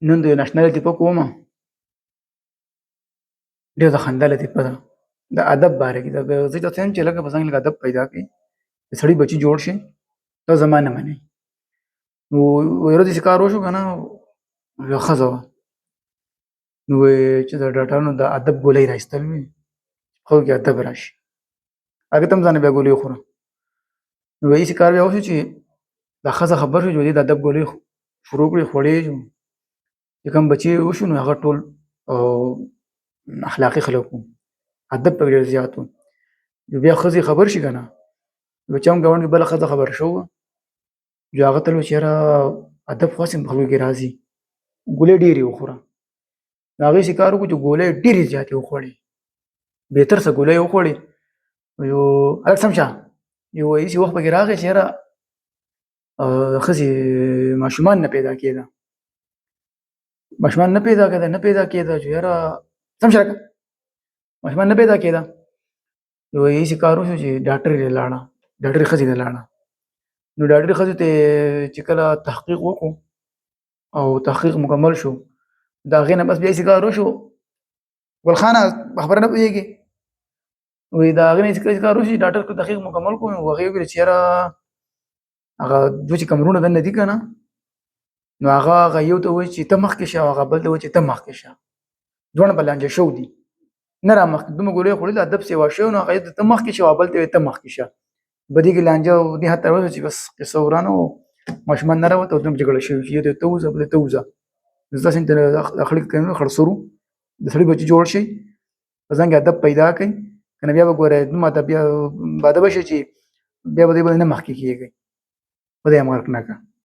نن د ناشنا لطیفه کومه، ډېره د خندا لطیفه ده. د ادب باره کې ده. زه درته وایم چې لږ په ځان لږ ادب پیدا کړئ. د سړي بچي جوړ شي، دا زما نه منئ. نو یوه ورځ داسې کار وشو که نه، یوه ښځه وه، نو چې د ډاکټرانو د ادب ګولۍ را ایستل وي، خلکو کې ادب راشي، هغې ته هم ځان بیا ګولۍ وخوره. نو داسې کار بیا وشو چې دا ښځه خبر شو چې دې د ادب ګولۍ شروع کړې، خوړې شو. چې کوم بچي وشو نو هغه ټول اخلاقي خلک وو، ادب پکې ډېر زیات و. نو بیا ښځې خبر شي که نه، بچه هم ګاونډ کې بله ښځه خبره شوې، نو هغه ته ویل چې یاره ادب خو هسې په خلکو کې راځي، ګولۍ ډېرې وخوره. نو هغې داسې کار وکړو چې ګولۍ ډېرې زیاتې وخوړې، بې ترسه ګولۍ وخوړې. یو هلک سم شه، یو داسې وخت پکې راغی چې یاره د ښځې ماشومان نه پیدا کېده، ماشومان نه پیدا کېده چې یاره سم شه لکه ماشومان نه پیدا کېده. نو داسې کار وشو چې ډاکټرې ته لاړه، ډاکټرې ښځې ته لاړه. نو ډاکټرې ښځې ته چې کله تحقیق وکړو او تحقیق مکمل شو، د هغې نه بس بیا داسې کار وشو، ګل خانه په خبره نه پوهېږې. وایي د هغې نه چې کار وشو چې ډاکټر تحقیق مکمل کړو، نو هغې وویل چې یاره هغه دوه چې کمرونه دننه دي که نه، نو هغه یو ته وایي چې ته مخکې شه او هغه بل ته وایي چې ته مخکې شه، دواړه به لانجه شوي دي، نه را مخکې دومره ګولۍ خوړلې ادب سیوا شوی، نو هغه یو ته ته مخکې شه او بل ته وایي ته مخکې شه. په دې کې لانجه دې حد ته ورسوه چې بس قصه ورانه و، ماشومان نه راووت او دومره جګړه شوې چې یو ته ته وځه بل ته وځه. داسې د خړ خړسرو د سړي بچي جوړ شي، په ځان کې ادب پیدا کړئ، که نه بیا به ګورئ دومره ادب بیا باادبه شئ چې بیا به دې باندې نه مخکې کېږئ. خدای مو غرق نه کړه.